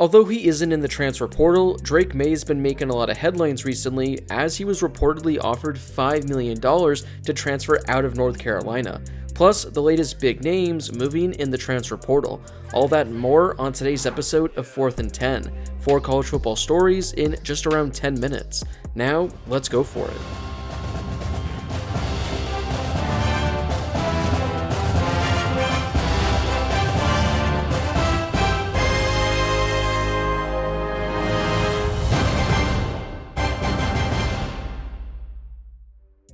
Although he isn't in the transfer portal, Drake Maye has been making a lot of headlines recently as he was reportedly offered $5 million to transfer out of North Carolina. Plus, the latest big names moving in the transfer portal. All that and more on today's episode of 4th and 10. 4 college football stories in just around 10 minutes. Now, let's go for it.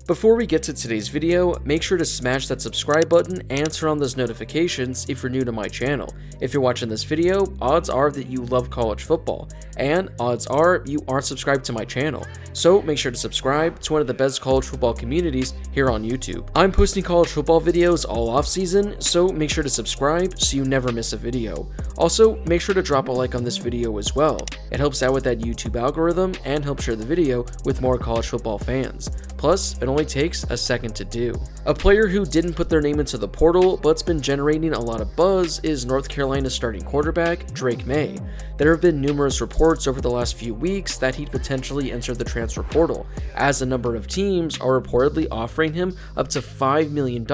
Before we get to today's video, make sure to smash that subscribe button and turn on those notifications if you're new to my channel. If you're watching this video, odds are that you love college football, and odds are you aren't subscribed to my channel. So make sure to subscribe to one of the best college football communities here on YouTube. I'm posting college football videos all off season, so make sure to subscribe so you never miss a video. Also, make sure to drop a like on this video as well. It helps out with that YouTube algorithm and helps share the video with more college football fans. Plus, it only takes a second to do. A player who didn't put their name into the portal but's been generating a lot of buzz is North Carolina's starting quarterback, Drake Maye. There have been numerous reports over the last few weeks that he'd potentially enter the transfer portal, as a number of teams are reportedly offering him up to $5 million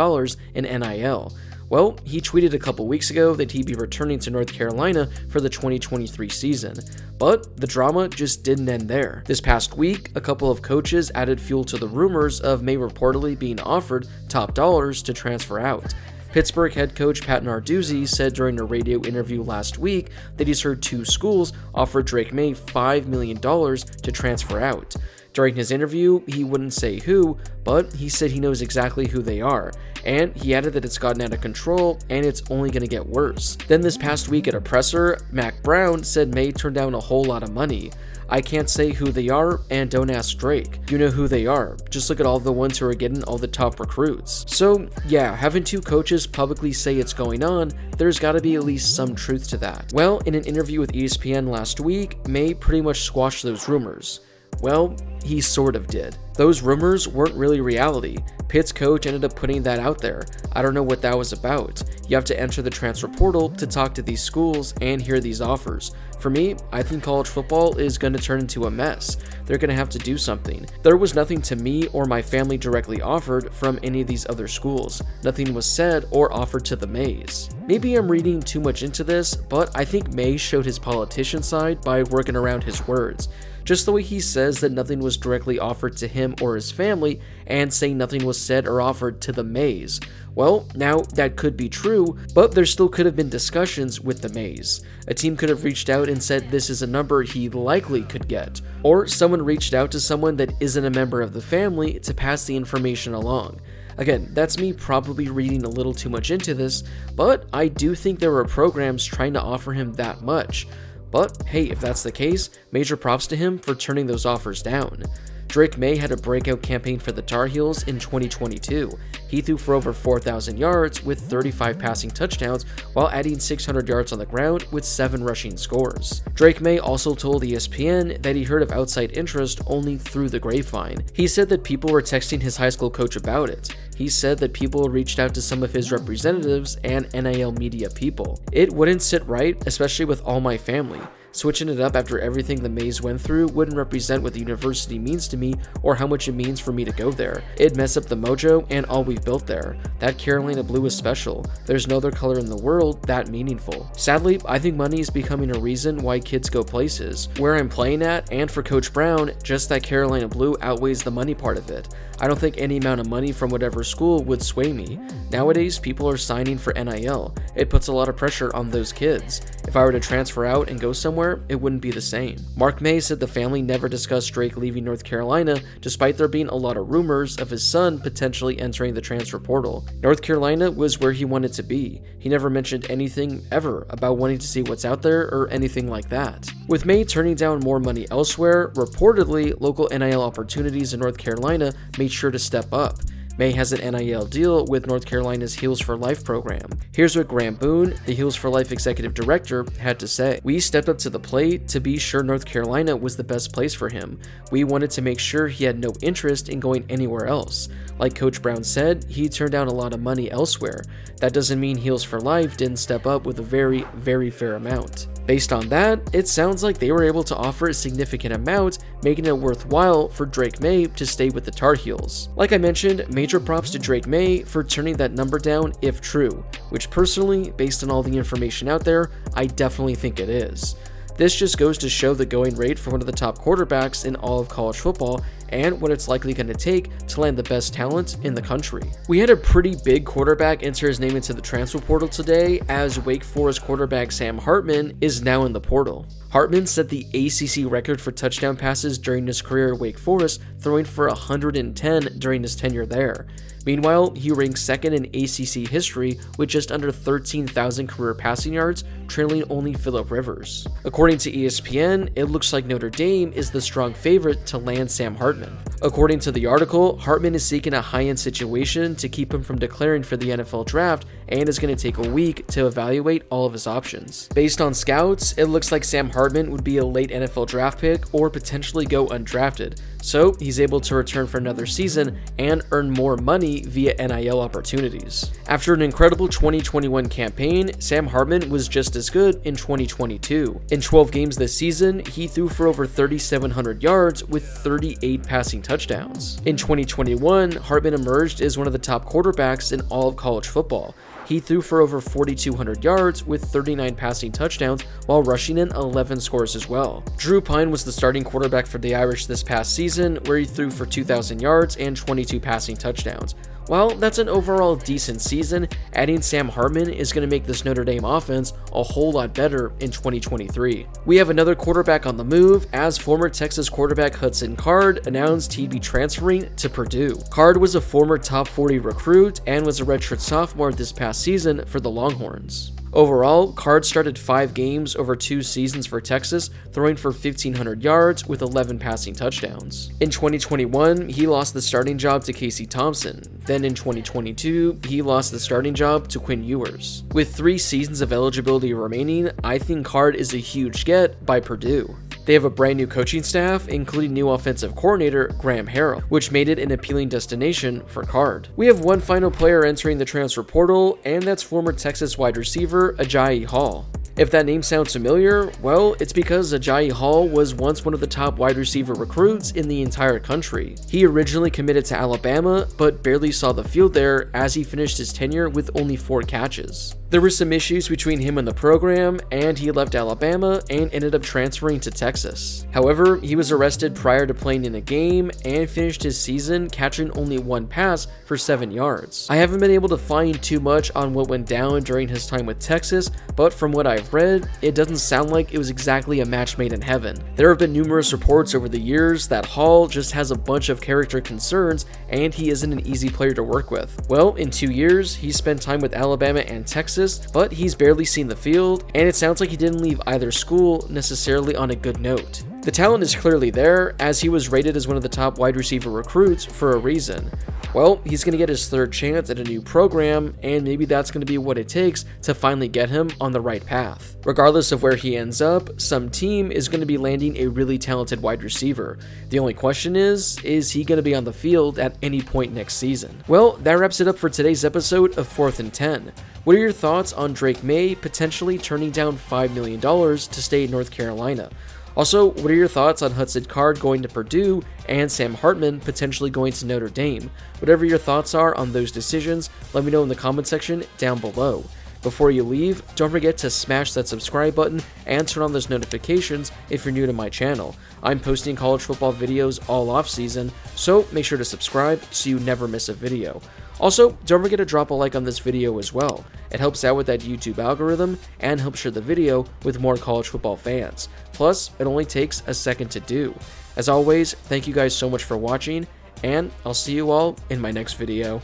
in NIL. Well, he tweeted a couple weeks ago that he'd be returning to North Carolina for the 2023 season. But the drama just didn't end there. This past week, a couple of coaches added fuel to the rumors of Maye reportedly being offered top dollars to transfer out. Pittsburgh head coach Pat Narduzzi said during a radio interview last week that he's heard 2 schools offer Drake Maye $5 million to transfer out. During his interview, he wouldn't say who, but he said he knows exactly who they are, and he added that it's gotten out of control and it's only going to get worse. Then this past week at a presser, Mac Brown said Maye turned down a whole lot of money. I can't say who they are, and don't ask Drake. You know who they are. Just look at all the ones who are getting all the top recruits. So yeah, having 2 coaches publicly say it's going on, there's gotta be at least some truth to that. Well, in an interview with ESPN last week, Maye pretty much squashed those rumors. Well, he sort of did. Those rumors weren't really reality. Pitt's coach ended up putting that out there. I don't know what that was about. You have to enter the transfer portal to talk to these schools and hear these offers. For me, I think college football is going to turn into a mess. They're going to have to do something. There was nothing to me or my family directly offered from any of these other schools. Nothing was said or offered to the Mayes. Maybe I'm reading too much into this, but I think Maye showed his politician side by working around his words. Just the way he says that nothing was directly offered to him or his family, and saying nothing was said or offered to the Mayes. Well, now that could be true, but there still could have been discussions with the Mayes. A team could have reached out and said this is a number he likely could get, or someone reached out to someone that isn't a member of the family to pass the information along. Again, that's me probably reading a little too much into this, but I do think there were programs trying to offer him that much. But hey, if that's the case, major props to him for turning those offers down. Drake Maye had a breakout campaign for the Tar Heels in 2022. He threw for over 4,000 yards with 35 passing touchdowns while adding 600 yards on the ground with 7 rushing scores. Drake Maye also told ESPN that he heard of outside interest only through the grapevine. He said that people were texting his high school coach about it. He said that people reached out to some of his representatives and NIL media people. It wouldn't sit right, especially with all my family. Switching it up after everything the Mayes went through wouldn't represent what the university means to me or how much it means for me to go there. It'd mess up the mojo and all we've built there. That Carolina blue is special. There's no other color in the world that meaningful. Sadly, I think money is becoming a reason why kids go places. Where I'm playing at, and for Coach Brown, just that Carolina blue outweighs the money part of it. I don't think any amount of money from whatever school would sway me. Nowadays, people are signing for NIL. It puts a lot of pressure on those kids. If I were to transfer out and go somewhere, it wouldn't be the same. Mark Maye said the family never discussed Drake leaving North Carolina, despite there being a lot of rumors of his son potentially entering the transfer portal. North Carolina was where he wanted to be. He never mentioned anything ever about wanting to see what's out there or anything like that. With Maye turning down more money elsewhere, reportedly, local NIL opportunities in North Carolina made sure to step up. Maye has an NIL deal with North Carolina's Heels for Life program. Here's what Graham Boone, the Heels for Life executive director, had to say. "We stepped up to the plate to be sure North Carolina was the best place for him. We wanted to make sure he had no interest in going anywhere else. Like Coach Brown said, he turned down a lot of money elsewhere. That doesn't mean Heels for Life didn't step up with a very, very fair amount." Based on that, it sounds like they were able to offer a significant amount, making it worthwhile for Drake Maye to stay with the Tar Heels. Like I mentioned, major props to Drake Maye for turning that number down if true, which personally, based on all the information out there, I definitely think it is. This just goes to show the going rate for one of the top quarterbacks in all of college football and what it's likely going to take to land the best talent in the country. We had a pretty big quarterback enter his name into the transfer portal today, as Wake Forest quarterback Sam Hartman is now in the portal. Hartman set the ACC record for touchdown passes during his career at Wake Forest, throwing for 110 during his tenure there. Meanwhile, he ranks second in ACC history with just under 13,000 career passing yards, trailing only Phillip Rivers. According to ESPN, it looks like Notre Dame is the strong favorite to land Sam Hartman. According to the article, Hartman is seeking a high-end situation to keep him from declaring for the NFL draft and is going to take a week to evaluate all of his options. Based on scouts, it looks like Sam Hartman would be a late NFL draft pick or potentially go undrafted, so he's able to return for another season and earn more money via NIL opportunities. After an incredible 2021 campaign, Sam Hartman was just as good in 2022. In 12 games this season, he threw for over 3,700 yards with 38 passing touchdowns. In 2021, Hartman emerged as one of the top quarterbacks in all of college football. He threw for over 4,200 yards with 39 passing touchdowns while rushing in 11 scores as well. Drew Pine was the starting quarterback for the Irish this past season, where he threw for 2,000 yards and 22 passing touchdowns. While that's an overall decent season, adding Sam Hartman is going to make this Notre Dame offense a whole lot better in 2023. We have another quarterback on the move, as former Texas quarterback Hudson Card announced he'd be transferring to Purdue. Card was a former top 40 recruit and was a redshirt sophomore this past season for the Longhorns. Overall, Card started 5 games over 2 seasons for Texas, throwing for 1,500 yards with 11 passing touchdowns. In 2021, he lost the starting job to Casey Thompson. Then in 2022, he lost the starting job to Quinn Ewers. With 3 seasons of eligibility remaining, I think Card is a huge get by Purdue. They have a brand new coaching staff, including new offensive coordinator Graham Harrell, which made it an appealing destination for Card. We have one final player entering the transfer portal, and that's former Texas wide receiver Ajayi Hall. If that name sounds familiar, well, it's because Ajayi Hall was once one of the top wide receiver recruits in the entire country. He originally committed to Alabama, but barely saw the field there as he finished his tenure with only 4 catches. There were some issues between him and the program, and he left Alabama and ended up transferring to Texas. However, he was arrested prior to playing in a game and finished his season catching only 1 pass for 7 yards. I haven't been able to find too much on what went down during his time with Texas, but from what I've read, it doesn't sound like it was exactly a match made in heaven. There have been numerous reports over the years that Hall just has a bunch of character concerns and he isn't an easy player to work with. Well, in 2 years, he spent time with Alabama and Texas, but he's barely seen the field, and it sounds like he didn't leave either school necessarily on a good note. The talent is clearly there, as he was rated as one of the top wide receiver recruits for a reason. Well, he's going to get his 3rd chance at a new program, and maybe that's going to be what it takes to finally get him on the right path. Regardless of where he ends up, some team is going to be landing a really talented wide receiver. The only question is he going to be on the field at any point next season? Well, that wraps it up for today's episode of 4th and 10. What are your thoughts on Drake Maye potentially turning down $5 million to stay in North Carolina? Also, what are your thoughts on Hudson Card going to Purdue and Sam Hartman potentially going to Notre Dame? Whatever your thoughts are on those decisions, let me know in the comment section down below. Before you leave, don't forget to smash that subscribe button and turn on those notifications if you're new to my channel. I'm posting college football videos all off season, so make sure to subscribe so you never miss a video. Also, don't forget to drop a like on this video as well. It helps out with that YouTube algorithm and helps share the video with more college football fans. Plus, it only takes a second to do. As always, thank you guys so much for watching, and I'll see you all in my next video.